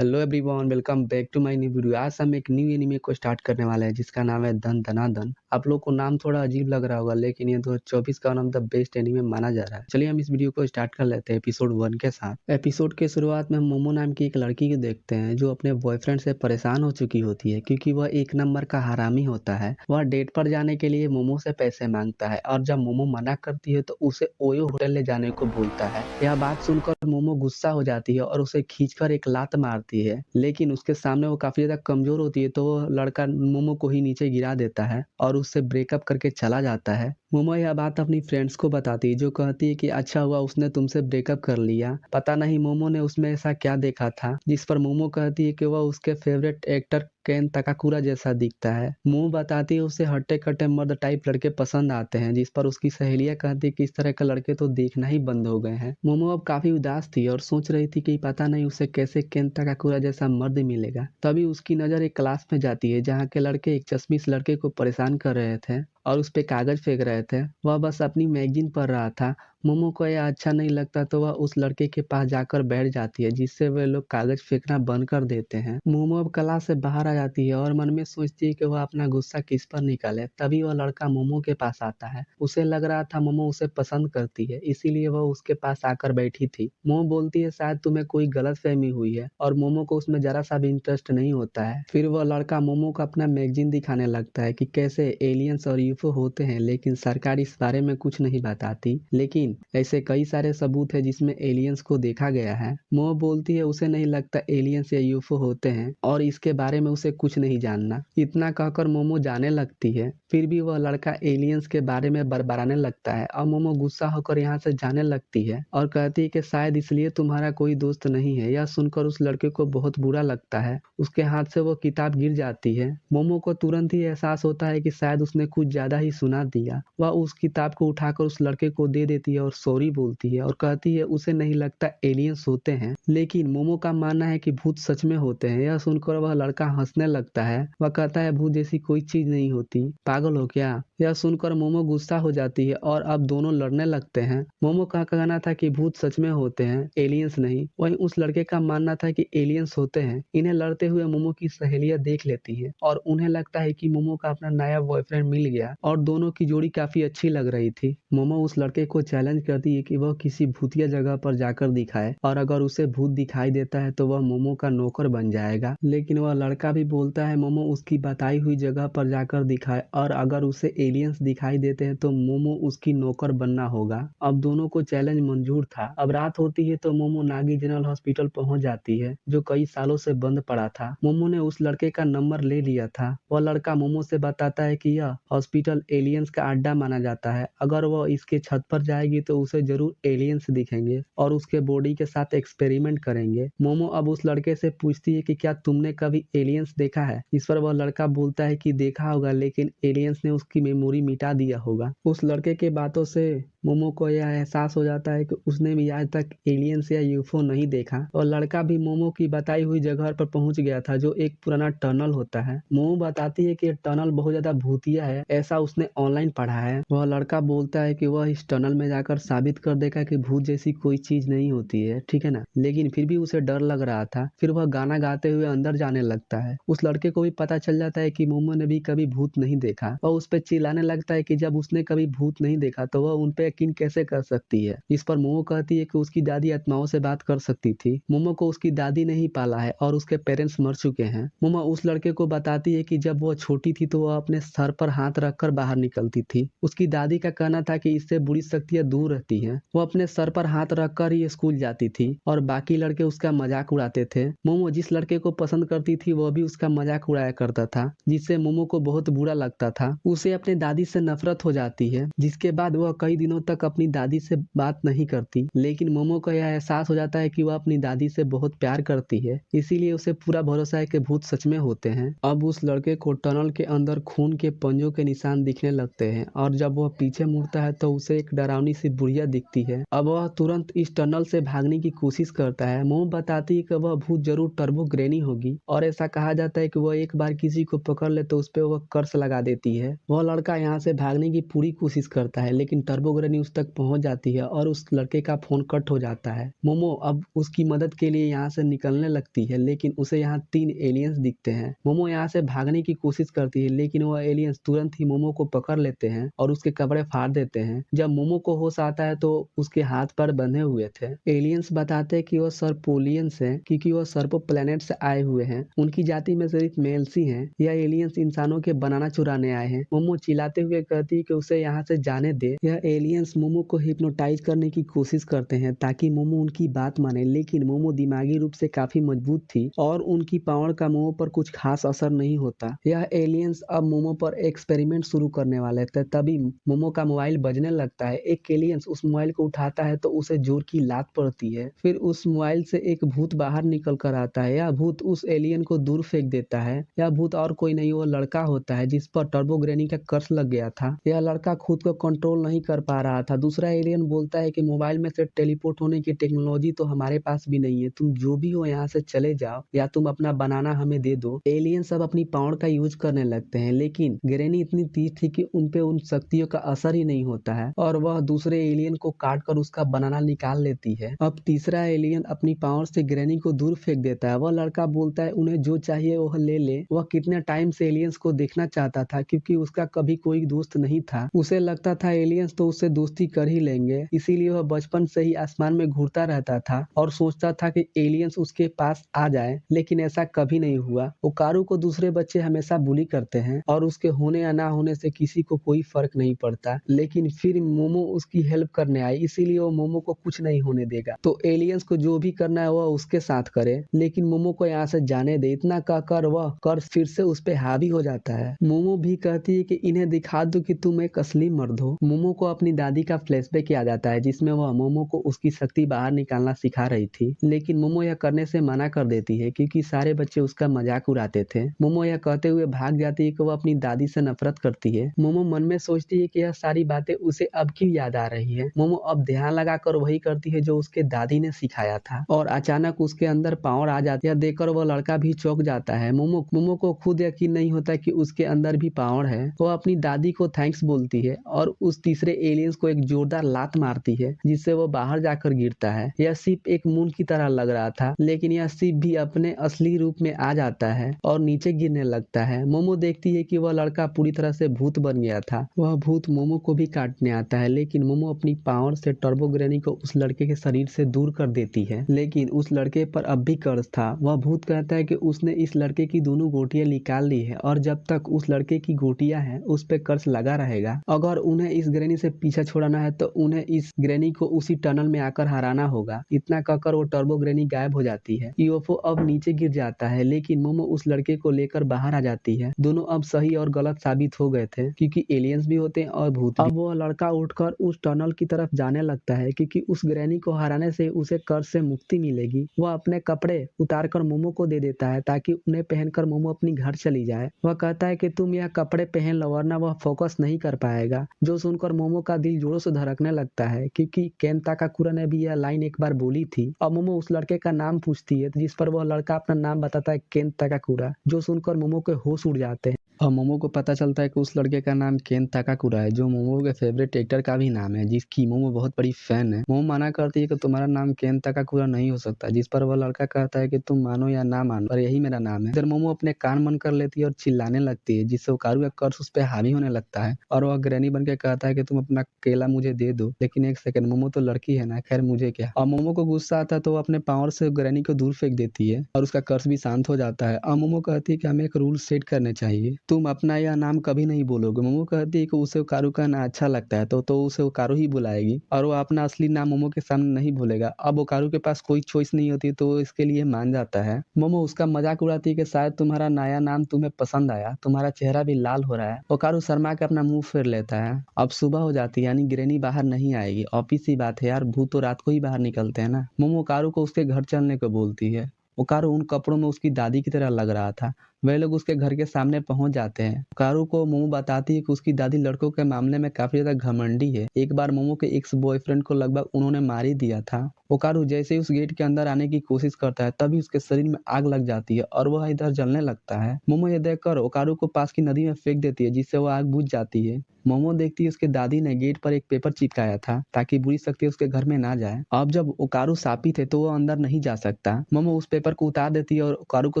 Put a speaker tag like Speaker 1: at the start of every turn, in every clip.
Speaker 1: Hello everyone, welcome back to my new video. आज हम एक न्यू एनीमे को स्टार्ट करने वाले हैं जिसका नाम है धन धना धन। आप लोग को नाम थोड़ा अजीब लग रहा होगा, लेकिन ये 2024 का नाम द बेस्ट एनीमे माना जा रहा है। चलिए हम इस वीडियो को स्टार्ट कर लेते हैं एपिसोड 1 के साथ। एपिसोड के शुरुआत में हम मोमो नाम की एक लड़की को देखते हैं जो अपने बॉयफ्रेंड से परेशान हो चुकी होती है क्योंकि वह एक नंबर का हरामी होता है। वह डेट पर जाने के लिए मोमो से पैसे मांगता है और जब मोमो मना करती है तो उसे ओयो होटल ले जाने को बोलता है। यह बात सुनकर मोमो गुस्सा हो जाती है और उसे खींचकर एक लात मारती है, लेकिन उसके सामने वो काफी ज्यादा कमजोर होती है तो वो लड़का मोमो को ही नीचे गिरा देता है और उससे ब्रेकअप करके चला जाता है। मोमो यह बात अपनी फ्रेंड्स को बताती है जो कहती है कि अच्छा हुआ उसने तुमसे ब्रेकअप कर लिया। पता नहीं मोमो ने उसमें ऐसा क्या देखा था, जिस पर मोमो कहती है कि वह उसके फेवरेट एक्टर केन तकाकुरा जैसा दिखता है। मोमो बताती है उसे हट्टे कट्टे मर्द टाइप लड़के पसंद आते हैं, जिस पर उसकी सहेलियां कहती है कि इस तरह के लड़के तो देखना ही बंद हो गए हैं। मोमो अब काफी उदास थी और सोच रही थी कि पता नहीं उसे कैसे केन तकाकुरा जैसा मर्द मिलेगा। तभी उसकी नजर एक क्लास में जाती है जहाँ के लड़के एक चश्मिश लड़के को परेशान कर रहे थे और उस पे कागज फेंक रहे थे। वह बस अपनी मैगजीन पढ़ रहा था। मोमो को यह अच्छा नहीं लगता तो वह उस लड़के के पास जाकर बैठ जाती है, जिससे वे लोग कागज फेंकना बंद कर देते हैं। मोमो अब क्लास से बाहर आ जाती है और मन में सोचती है कि वह अपना गुस्सा किस पर निकाले। तभी वह लड़का मोमो के पास आता है। उसे लग रहा था मोमो उसे पसंद करती है, इसीलिए वह उसके पास आकर बैठी थी। मोमो बोलती है शायद तुम्हें कोई गलतफहमी हुई है, और मोमो को उसमें जरा सा भी इंटरेस्ट नहीं होता है। फिर वह लड़का मोमो को अपना मैगजीन दिखाने लगता है कि कैसे एलियंस और यूएफओ होते हैं, लेकिन सरकार इस बारे में कुछ नहीं बताती। लेकिन ऐसे कई सारे सबूत है जिसमें एलियंस को देखा गया है। मोमो बोलती है उसे नहीं लगता एलियंस या यूएफओ होते हैं और इसके बारे में उसे कुछ नहीं जानना। इतना कहकर मोमो जाने लगती है। फिर भी वह लड़का एलियंस के बारे में बड़बड़ाने लगता है और मोमो गुस्सा होकर यहाँ से जाने लगती है और कहती है कि शायद इसलिए तुम्हारा कोई दोस्त नहीं है। यह सुनकर उस लड़के को बहुत बुरा लगता है। उसके हाथ से वो किताब गिर जाती है। मोमो को तुरंत ही एहसास होता है कि शायद उसने कुछ ज्यादा ही सुना दिया। वह उस किताब को उठाकर उस लड़के को दे देती है और सॉरी बोलती है और कहती है उसे नहीं लगता एलियंस होते हैं। लेकिन मोमो का मानना है कि भूत सच में होते हैं। यह सुनकर वह लड़का हंसने लगता है। वह कहता है भूत जैसी कोई चीज नहीं होती, पागल हो क्या। यह सुनकर मोमो गुस्सा हो जाती है और अब दोनों लड़ने लगते हैं। मोमो का कहना था कि भूत सच में होते हैं, एलियंस नहीं। वहीं उस लड़के का मानना था कि एलियंस होते हैं। इन्हें लड़ते हुए मोमो की सहेलियां देख लेती है और उन्हें लगता है कि मोमो का अपना नया बॉयफ्रेंड मिल गया और दोनों की जोड़ी काफी अच्छी लग रही थी। मोमो उस लड़के को चैलेंज करती है कि वह किसी भूतिया जगह पर जाकर दिखाए और अगर उसे भूत दिखाई देता है तो वह मोमो का नौकर बन जाएगा। लेकिन वह लड़का भी बोलता है मोमो उसकी बताई हुई जगह पर जाकर दिखाए और अगर उसे एलियंस दिखाई देते हैं तो मोमो उसकी नौकर बनना होगा। अब दोनों को चैलेंज मंजूर था। अब रात होती है तो मोमो नागी जनरल हॉस्पिटल पहुंच जाती है जो कई सालों से बंद पड़ा था। मोमो ने उस लड़के का नंबर ले लिया था। वह लड़का मोमो से बताता है कि यह हॉस्पिटल एलियंस का अड्डा माना जाता है। अगर वह इसके छत पर जाएगी तो उसे जरूर एलियंस दिखेंगे और उसके बॉडी के साथ एक्सपेरिमेंट करेंगे। मोमो अब उस लड़के से पूछती है कि क्या तुमने कभी एलियंस देखा है। इस पर वह लड़का बोलता है कि देखा होगा, लेकिन एलियंस ने उसकी मेमोरी मिटा दिया होगा। उस लड़के के बातों से मोमो को यह एहसास हो जाता है कि उसने भी आज तक एलियंस या यूएफओ नहीं देखा और लड़का भी मोमो की बताई हुई जगह पर पहुंच गया था जो एक पुराना टनल होता है। मोमो बताती है कि ये टनल बहुत ज्यादा भूतिया है, ऐसा उसने ऑनलाइन पढ़ा है। वह लड़का बोलता है कि वह इस टनल में जाकर साबित कर देगा कि भूत जैसी कोई चीज नहीं होती है, ठीक है ना। लेकिन फिर भी उसे डर लग रहा था। फिर वह गाना गाते हुए अंदर जाने लगता है। उस लड़के को भी पता चल जाता है कि मोमो ने भी कभी भूत नहीं देखा और उस पर चिल्लाने लगता है कि जब उसने कभी भूत नहीं देखा तो वह उन पे यकीन कैसे कर सकती है। इस पर मोमो कहती है कि उसकी दादी आत्माओं से बात कर सकती थी। मोमो को उसकी दादी ने ही पाला है और उसके पेरेंट्स मर चुके हैं। मोमो उस लड़के को बताती है कि जब वह छोटी थी तो वह अपने सर पर हाथ रखकर बाहर निकलती थी। उसकी दादी का कहना था कि इससे बुरी शक्तियां दूर रहती हैं। वो अपने सर पर हाथ रखकर ही स्कूल जाती थी और बाकी लड़के उसका मजाक उड़ाते थे। मोमो जिस लड़के को पसंद करती थी वह भी उसका मजाक उड़ाया करता था, जिससे मोमो को बहुत बुरा लगता था। उसे अपने दादी से नफरत हो जाती है, जिसके बाद वह कई दिनों तक अपनी दादी से बात नहीं करती। लेकिन मोमो को यह एहसास हो जाता है कि वह अपनी दादी से बहुत प्यार करती है, इसीलिए उसे पूरा भरोसा है कि भूत सच में होते हैं। अब उस लड़के को टनल के अंदर खून के पंजों के निशान दिखने लगते हैं और जब वह पीछे मुड़ता है तो उसे एक डरावनी सी बुढ़िया दिखती है। अब वह तुरंत इस टनल से भागने की कोशिश करता है। मोमो बताती है कि वह भूत जरूर टर्बो ग्रेनी होगी और ऐसा कहा जाता है कि वह एक बार किसी को पकड़ ले तो उस पर वह कर्स लगा देती है। वह लड़का यहाँ से भागने की पूरी कोशिश करता है, लेकिन टर्बो ग्रेनी ग्रैनी उस तक पहुंच जाती है और उस लड़के का फोन कट हो जाता है। मोमो अब उसकी मदद के लिए यहाँ से निकलने लगती है, लेकिन उसे यहाँ 3 एलियंस दिखते हैं। मोमो यहाँ से भागने की कोशिश करती है, लेकिन वह एलियंस तुरंत ही मोमो को पकड़ लेते हैं और उसके कपड़े फाड़ देते हैं। जब मोमो को होश आता है तो उसके हाथ पैर बंधे हुए थे। एलियंस बताते हैं कि वह सर्पोलियंस हैं, क्योंकि वह सर्पो प्लेनेट से आए हुए हैं। उनकी जाति में सिर्फ मेल्स ही हैं। यह एलियंस इंसानों के बनाना चुराने आए हैं। मोमो चिल्लाते हुए कहती है कि उसे यहाँ से जाने दे। यह एलियंस मोमो को हिप्नोटाइज करने की कोशिश करते हैं ताकि मोमो उनकी बात माने, लेकिन मोमो दिमागी रूप से काफी मजबूत थी और उनकी पावर का मोमो पर कुछ खास असर नहीं होता। यह एलियंस अब मोमो पर एक्सपेरिमेंट शुरू करने वाले थे। तभी मोमो का मोबाइल बजने लगता है। एक एलियंस उस मोबाइल को उठाता है तो उसे जोर की लात पड़ती है। फिर उस मोबाइल से एक भूत बाहर निकल कर आता है। यह भूत उस एलियन को दूर फेंक देता है। यह भूत और कोई नहीं, वो लड़का होता है जिस पर टर्बो ग्रैनी का कर्स लग गया था। यह लड़का खुद को कंट्रोल नहीं कर पा रहा था। दूसरा एलियन बोलता है कि मोबाइल में से टेलीपोर्ट होने की टेक्नोलॉजी तो हमारे पास भी नहीं है, तुम जो भी हो यहाँ से चले जाओ या तुम अपना बनाना हमें दे दो। एलियन सब अपनी पावर का यूज करने लगते हैं, लेकिन ग्रैनी इतनी तेज थी कि उनपे उन शक्तियों का असर ही नहीं होता है और वह दूसरे एलियन को काट कर उसका बनाना निकाल लेती है। अब तीसरा एलियन अपनी पावर से ग्रैनी को दूर फेंक देता है। वह लड़का बोलता है उन्हें जो चाहिए वह ले ले। वह कितने टाइम से एलियंस को देखना चाहता था, क्योंकि उसका कभी कोई दोस्त नहीं था। उसे लगता था एलियंस तो उससे दोस्ती कर ही लेंगे, इसीलिए वह बचपन से ही आसमान में घूरता रहता था और सोचता था कि एलियंस उसके पास आ जाए, लेकिन ऐसा कभी नहीं हुआ। ओकारू को दूसरे बच्चे हमेशा बुली करते हैं और उसके होने या ना होने से किसी को कोई फर्क नहीं पड़ता, लेकिन फिर मोमो उसकी हेल्प करने आई, इसीलिए वो मोमो को कुछ नहीं होने देगा। तो एलियंस को जो भी करना है वह उसके साथ करे, लेकिन मोमो को यहाँ से जाने दे। इतना कहकर वह कर्ज फिर से उस पे हावी हो जाता है। मोमो भी कहती है कि इन्हें दिखा दो कि तुम एक असली मर्द हो। मोमो को अपनी दादी का फ्लैशबैक याद आता है, जिसमें वह मोमो को उसकी शक्ति बाहर निकालना सिखा रही थी, लेकिन मोमो यह करने से मना कर देती है क्योंकि सारे बच्चे उसका मजाक उड़ाते थे। मोमो यह कहते हुए भाग जाती है कि वह अपनी दादी से नफरत करती है। मोमो मन में सोचती है कि यह सारी बातें उसे अब क्यों याद आ रही है। मोमो अब ध्यान लगाकर वही करती है जो उसके दादी ने सिखाया था और अचानक उसके अंदर पावर आ जाती है। देखकर वह लड़का भी चौंक जाता है। मोमो को खुद यकीन नहीं होता कि उसके अंदर भी पावर है। वह अपनी दादी को थैंक्स बोलती है और उस तीसरे एलियंस को एक जोरदार लात मारती है, जिससे वो बाहर जाकर गिरता है। यह शिप एक मून की तरह लग रहा था, लेकिन यह शिप भी अपने असली रूप में आ जाता है और नीचे गिरने लगता है। मोमो देखती है कि वह लड़का पूरी तरह से भूत बन गया था। वह भूत मोमो को भी काटने आता है, लेकिन मोमो अपनी पावर से टर्बो ग्रैनी को उस लड़के के शरीर से दूर कर देती है। लेकिन उस लड़के पर अब भी कर्ज था। वह भूत कहता है कि उसने इस लड़के की दोनों गोटियां निकाल ली है और जब तक उस लड़के की गोटियां हैं उस पे कर्ज लगा रहेगा। अगर उन्हें इस ग्रैनी से पीछा छुड़ाना है तो उन्हें इस ग्रैनी को उसी टनल में आकर हराना होगा। इतना कहकर वो टर्बो ग्रैनी गायब हो जाती है। यूएफओ अब नीचे गिर जाता है, लेकिन मोमो उस लड़के को लेकर बाहर आ जाती है। दोनों अब सही और गलत साबित हो गए थे, क्योंकि एलियंस भी होते हैं और भूत भी। अब वो लड़का उठकर उस टनल की तरफ जाने लगता है, क्योंकि उस ग्रैनी को हराने से उसे कर्ज से मुक्ति मिलेगी। वह अपने कपड़े उतारकर मोमो को दे देता है ताकि उन्हें पहनकर मोमो अपनी घर चली जाए। वह कहता है कि तुम यह कपड़े पहन लो वरना वह फोकस नहीं कर पाएगा। जो सुनकर मोमो का दिल जोरों से धड़कने लगता है, क्योंकि केन ताकाकुरा ने भी यह लाइन एक बार बोली थी। अब मोमो उस लड़के का नाम पूछती है, जिस पर वह लड़का अपना नाम बताता है, केन ताकाकुरा। जो सुनकर मोमो के होश उड़ जाते हैं और मोमो को पता चलता है कि उस लड़के का नाम केन ताकाकुरा है, जो मोमो के फेवरेट एक्टर का भी नाम है, जिसकी मोमो बहुत बड़ी फैन है। मोमो मना करती है कि तुम्हारा नाम केन ताकाकुरा नहीं हो सकता, जिस पर वह लड़का कहता है कि तुम मानो या ना मानो पर यही मेरा नाम है। इधर मोमो अपने कान बंद कर लेती है और चिल्लाने लगती है, जिससे ओकारू का कर्ज उस पर हावी होने लगता है और वह ग्रैनी बन के कहता है कि तुम अपना केला मुझे दे दो। लेकिन एक सेकंड, मोमो तो लड़की है ना, खैर मुझे क्या। और मोमो को गुस्सा आता है तो वो अपने पावर से ग्रैनी को दूर फेंक देती है और उसका कर्ज भी शांत हो जाता है। और मोमो कहती है कि हमें एक रूल सेट करने चाहिए, तुम अपना यह नाम कभी नहीं बोलोगे। मोमो कहती है कि उसे ओकारू का नाम अच्छा लगता है तो उसे ओकारू ही बुलाएगी और वो अपना असली नाम मोमो के सामने नहीं बोलेगा। अब ओकारू के पास कोई चॉइस नहीं होती तो वो इसके लिए मान जाता है। मोमो उसका मजाक उड़ाती है कि शायद तुम्हारा नया नाम तुम्हें पसंद आया, तुम्हारा चेहरा भी लाल हो रहा है। ओकारू शर्मा के अपना मुंह फेर लेता है। अब सुबह हो जाती है, यानी ग्रैनी बाहर नहीं आएगी। ऑफिस सी बात है यार, भूत तो रात को ही बाहर निकलते हैं ना। मोमो ओकारू को उसके घर चलने को बोलती है। ओकारू उन कपड़ों में उसकी दादी की तरह लग रहा था। वे लोग उसके घर के सामने पहुंच जाते हैं। ओकारू को मोमो बताती है कि उसकी दादी लड़कों के मामले में काफी ज्यादा घमंडी है। एक बार मोमो के एक्स बॉयफ्रेंड को लगभग उन्होंने मार ही दिया था। ओकारू जैसे ही उस गेट के अंदर आने की कोशिश करता है तभी उसके शरीर में आग लग जाती है और वह इधर जलने लगता है। मोमो ये देखकर ओकारू को पास की नदी में फेंक देती है, जिससे वह आग बुझ जाती है। मोमो देखती है उसके दादी ने गेट पर एक पेपर चिपकाया था ताकि बुरी शक्ति उसके घर में ना जाए। अब जब ओकारू शापित है तो वो अंदर नहीं जा सकता। मोमो उस पेपर को उतार देती है और ओकारू को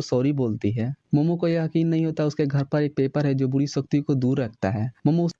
Speaker 1: सॉरी बोलती है। मोमो को यह यकीन नहीं होता उसके घर पर एक पेपर है जो बुरी शक्ति को दूर रखता है।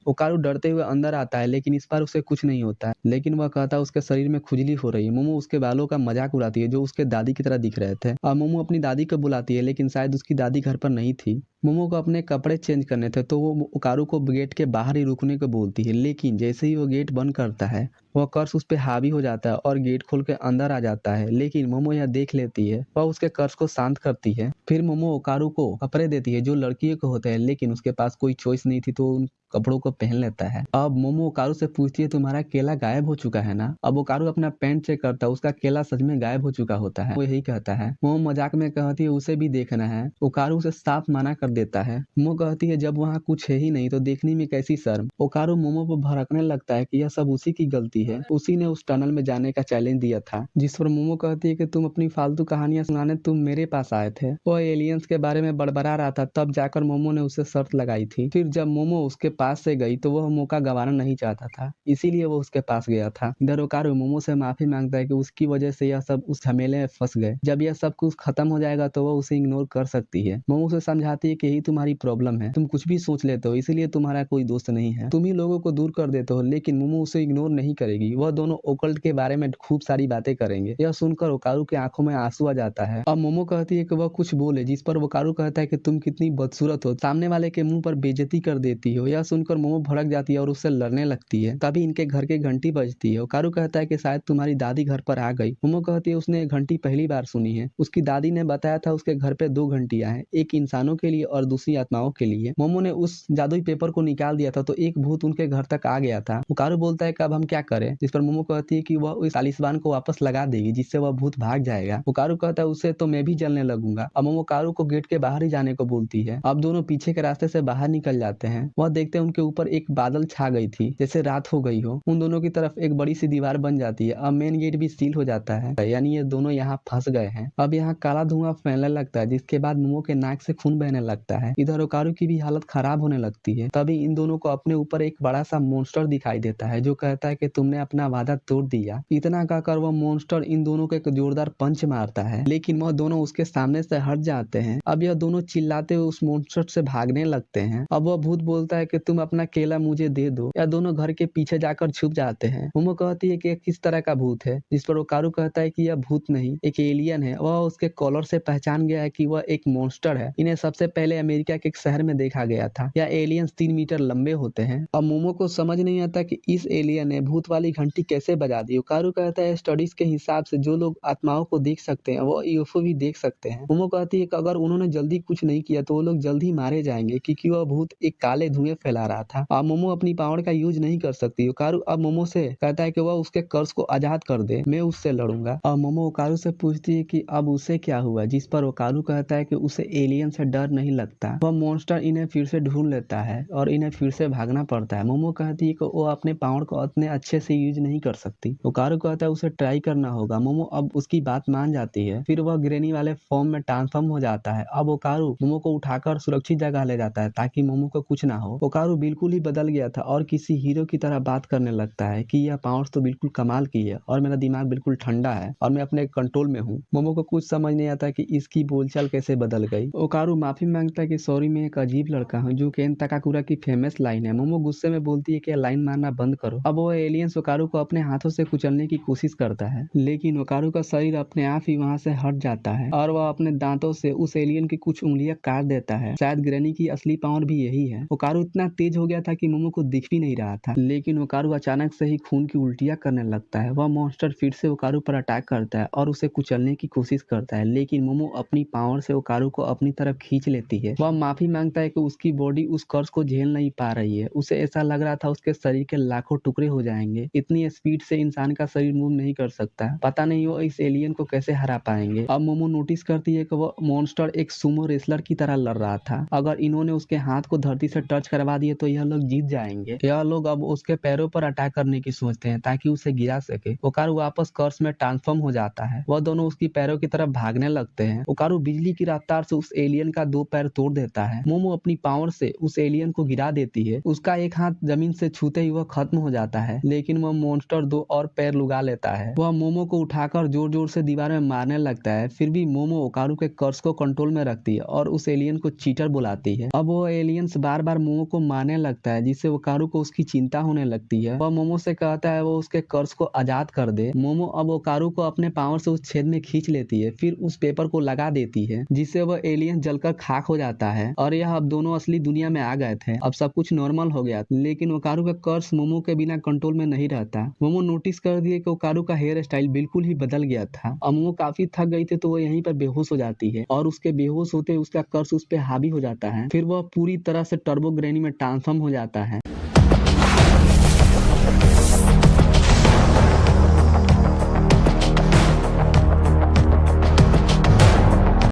Speaker 1: ओकारू डरते हुए अंदर आता है, लेकिन इस बार उसे कुछ नहीं होता है। लेकिन वह कहता है उसके शरीर में खुजली हो रही है। मोमो उसके बालों का मजाक उड़ाती है जो उसके दादी की तरह दिख रहे थे। अब मोमो अपनी दादी को बुलाती है, लेकिन शायद उसकी दादी घर पर नहीं थी। मोमो को अपने कपड़े चेंज करने थे तो वो ओकारू को गेट के बाहर ही रुकने को बोलती है, लेकिन जैसे ही वो गेट बंद करता है वह कर्स उस पे हावी हो जाता है और गेट खोल के अंदर आ जाता है। लेकिन मोमो यह देख लेती है, वह उसके कर्स को शांत करती है। फिर मोमो ओकारू को कपड़े देती है जो लड़कियों को होते हैं, लेकिन उसके पास कोई चॉइस नहीं थी तो उन कपड़ों को पहन लेता है। अब मोमो ओकारू से पूछती है तुम्हारा केला गायब हो चुका है ना। अब ओकारू अपना पैंट चेक करता है, उसका केला सच में गायब हो चुका होता है। वो यही कहता है। मोमो मजाक में कहती है उसे भी देखना है। ओकारू उसे साफ मना कर देता है। मोमो कहती है जब वहाँ कुछ है ही नहीं तो देखने में कैसी शर्म। ओकारू मोमो पर भड़कने लगता है कि यह सब उसी की गलती है, उसी ने उस टनल में जाने का चैलेंज दिया था। जिस पर मोमो कहती है कि तुम अपनी फालतू कहानियां सुनाने तुम मेरे पास आए थे। वह एलियंस के बारे में बड़बड़ा रहा था, तब जाकर मोमो ने उसे शर्त लगाई थी। फिर जब मोमो उसके पास से गई तो वह मौका गंवाना नहीं चाहता था, इसीलिए वो उसके पास गया था। इधर ओकारू मोमो से माफी मांगता है कि उसकी वजह से यह सब उस झमेले में फंस गए। जब यह सब कुछ खत्म हो जाएगा तो वह उसे इग्नोर कर सकती है। मोमो उसे समझाती है कि यही तुम्हारी प्रॉब्लम है, तुम कुछ भी सोच लेते हो, इसीलिए तुम्हारा कोई दोस्त नहीं है, तुम ही लोगों को दूर कर देते हो। लेकिन मोमो उसे इग्नोर नहीं करेगी, वह दोनों ओकल्ट के बारे में खूब सारी बातें करेंगे। यह सुनकर ओकारू की आंखों में आंसू आ जाता है। अब मोमो कहती है कि वह कुछ बोले, जिस पर ओकारू कहता है कि तुम कितनी बदसूरत हो, सामने वाले के मुंह पर बेइज्जती कर देती हो। यह सुनकर मोमो भड़क जाती है और उससे लड़ने लगती है। तभी इनके घर की घंटी बजती है। ओकारू कहता है कि शायद तुम्हारी दादी घर पर आ गई। मोमो कहती है उसने घंटी पहली बार सुनी है, उसकी दादी ने बताया था उसके घर पे 2 घंटियां हैं, एक इंसानों के लिए और दूसरी आत्माओं के लिए। मोमो ने उस जादुई पेपर को निकाल दिया था तो एक भूत उनके घर तक आ गया था। ओकारू बोलता है कि अब हम क्या करें, जिस पर मोमो कहती है कि वह उस तालिस्मान को वापस लगा देगी जिससे वह भूत भाग जाएगा। ओकारू कहता है उससे तो मैं भी जलने लगूंगा। अब मोमो ओकारू को गेट के बाहर ही जाने को बोलती है। अब दोनों पीछे के रास्ते से बाहर निकल जाते हैं। वह देखते हैं उनके ऊपर एक बादल छा गई थी, जैसे रात हो गई हो। उन दोनों की तरफ एक बड़ी सी दीवार बन जाती है। अब मेन गेट भी सील हो जाता है, यानी ये दोनों यहाँ फंस गए हैं। अब यहाँ काला धुआं फैलने लगता है, जिसके बाद मोमो के नाक से खून बहने लगता है। इधर ओकारू की भी हालत खराब होने लगती है। तभी इन दोनों को अपने ऊपर एक बड़ा सा मॉन्स्टर दिखाई देता है जो कहता है कि तुमने अपना वादा तोड़ दिया। इतना कहकर वह मॉन्स्टर इन दोनों को एक जोरदार पंच मारता है, लेकिन वह दोनों उसके सामने से हट जाते हैं। अब यह दोनों चिल्लाते हुए उस मॉन्स्टर से भागने लगते हैं। अब वह भूत बोलता है कि तुम अपना केला मुझे दे दो। यह दोनों घर के पीछे जाकर छुप जाते हैं। मोमो कहती है कि यह किस तरह का भूत है, जिस पर ओकारू कहता है कि यह भूत नहीं, एक एलियन है। वह उसके कॉलर से पहचान गया है कि वह एक मॉन्स्टर है। इन्हें सबसे पहले अमेरिका के एक शहर में देखा गया था। यह एलियंस 3 मीटर लंबे होते हैं। अब मोमो को समझ नहीं आता कि इस एलियन ने भूत वाली घंटी कैसे बजा दी। ओकारू कहता है स्टडीज के हिसाब से जो लोग आत्माओं को देख सकते हैं वो यूएफओ भी देख सकते हैं। मोमो कहती है कि अगर उन्होंने जल्दी कुछ नहीं किया तो वो लोग जल्दी मारे जाएंगे, क्योंकि वह भूत एक काले धुएं फैला रहा था। अब मोमो अपनी पावर का यूज नहीं कर सकती। ओकारू अब मोमो से कहता है कि वह उसके कर्ज को आजाद कर दे, मैं उससे लड़ूंगा। अब मोमो ओकारू से पूछती है कि अब उसे क्या हुआ, जिस पर ओकारू कहता है कि उसे एलियन से डर नहीं लगता। वह मॉन्स्टर इन्हें फिर से ढूंढ लेता है और इन्हें फिर से भागना पड़ता है। मोमो कहती है कि वो अपने पावर को उतने अच्छे से यूज नहीं कर सकती। ओकारू कहता है उसे ट्राई करना होगा। मोमो अब उसकी बात मान जाती है। फिर वह ग्रेनी वाले फॉर्म में ट्रांसफॉर्म हो जाता है। अब ओकारू मोमो को उठाकर सुरक्षित जगह ले जाता है ताकि मोमो को कुछ ना हो। ओकारू बिल्कुल ही बदल गया था और किसी हीरो की तरह बात करने लगता है कि यह पावर्स तो बिल्कुल कमाल की है और मेरा दिमाग बिल्कुल ठंडा है और मैं अपने कंट्रोल में हूँ। मोमो को कुछ समझ नहीं आता कि इसकी बोलचाल कैसे बदल गई। ओकारू माफी मांगता है कि सॉरी मैं एक अजीब लड़का हूँ, जो केन तकाकुरा की फेमस लाइन है। मोमो गुस्से में बोलती है कि लाइन मारना बंद करो। अब वो एलियंस ओकारू को अपने हाथों से कुचलने की कोशिश करता है, लेकिन ओकारू का शरीर अपने आप ही वहाँ से हट जाता है और वह अपने दांतों से उस एलियन की कुछ उंगलियां काट देता है। शायद ग्रेनी की असली पावर भी यही है। ओकारू इतना तेज हो गया था कि मोमो को दिख भी नहीं रहा था, लेकिन ओकारू अचानक से ही खून की उल्टियां करने लगता है। वह मॉन्स्टर फिर से ओकारू पर अटैक करता है और उसे कुचलने की कोशिश करता है, लेकिन मोमो अपनी पावर से ओकारू को अपनी तरफ खींच लेता करती है। वह माफी मांगता है कि उसकी बॉडी उस कर्ज को झेल नहीं पा रही है। उसे ऐसा लग रहा था उसके शरीर के लाखों टुकड़े हो जाएंगे। इतनी स्पीड से इंसान का शरीर मूव नहीं कर सकता। पता नहीं वो इस एलियन को कैसे हरा पाएंगे। अब मोमो नोटिस करती है कि वो मॉन्स्टर एक सुमो रेसलर की तरह लड़ रहा था। अगर इन्होंने उसके हाथ को धरती से टच करवा दिए तो यह लोग जीत जाएंगे। यह लोग अब उसके पैरों पर अटैक करने की सोचते हैं ताकि उसे गिरा सके। ओकारू वापस कर्स में ट्रांसफॉर्म हो जाता है। वह दोनों उसकी पैरों की तरफ भागने लगते हैं। ओकारू बिजली की रफ्तार से उस एलियन का 2 पैर तोड़ देता है। मोमो अपनी पावर से उस एलियन को गिरा देती है। उसका एक हाथ जमीन से छूते ही वह खत्म हो जाता है, लेकिन वह मॉन्स्टर 2 और पैर लुगा लेता है। वह मोमो को उठाकर जोर जोर से दीवार में मारने लगता है। फिर भी मोमो ओकारू के कर्स को कंट्रोल में रखती है और उस एलियन को चीटर बुलाती है। अब वो एलियंस बार बार मोमो को मारने लगता है, जिससे ओकारू को उसकी चिंता होने लगती है। वह मोमो से कहता है वो उसके कर्स को आजाद कर दे। मोमो अब ओकारू को अपने पावर से उस छेद में खींच लेती है, फिर उस पेपर को लगा देती है, जिससे वह एलियन जलकर खाक हो जाता है। और यह अब दोनों असली दुनिया में आ गए थे। अब सब कुछ नॉर्मल हो गया, लेकिन ओकारू का कर्स मोमो के बिना कंट्रोल में नहीं रहता। मोमो नोटिस कर दिए कि ओकारू का हेयर स्टाइल बिल्कुल ही बदल गया था। अब मोमो काफी थक गई थी तो वो यहीं पर बेहोश हो जाती है और उसके बेहोश होते उसका कर्स उस पर हावी हो जाता है। फिर वह पूरी तरह से टर्बो ग्रैनी में ट्रांसफॉर्म हो जाता है।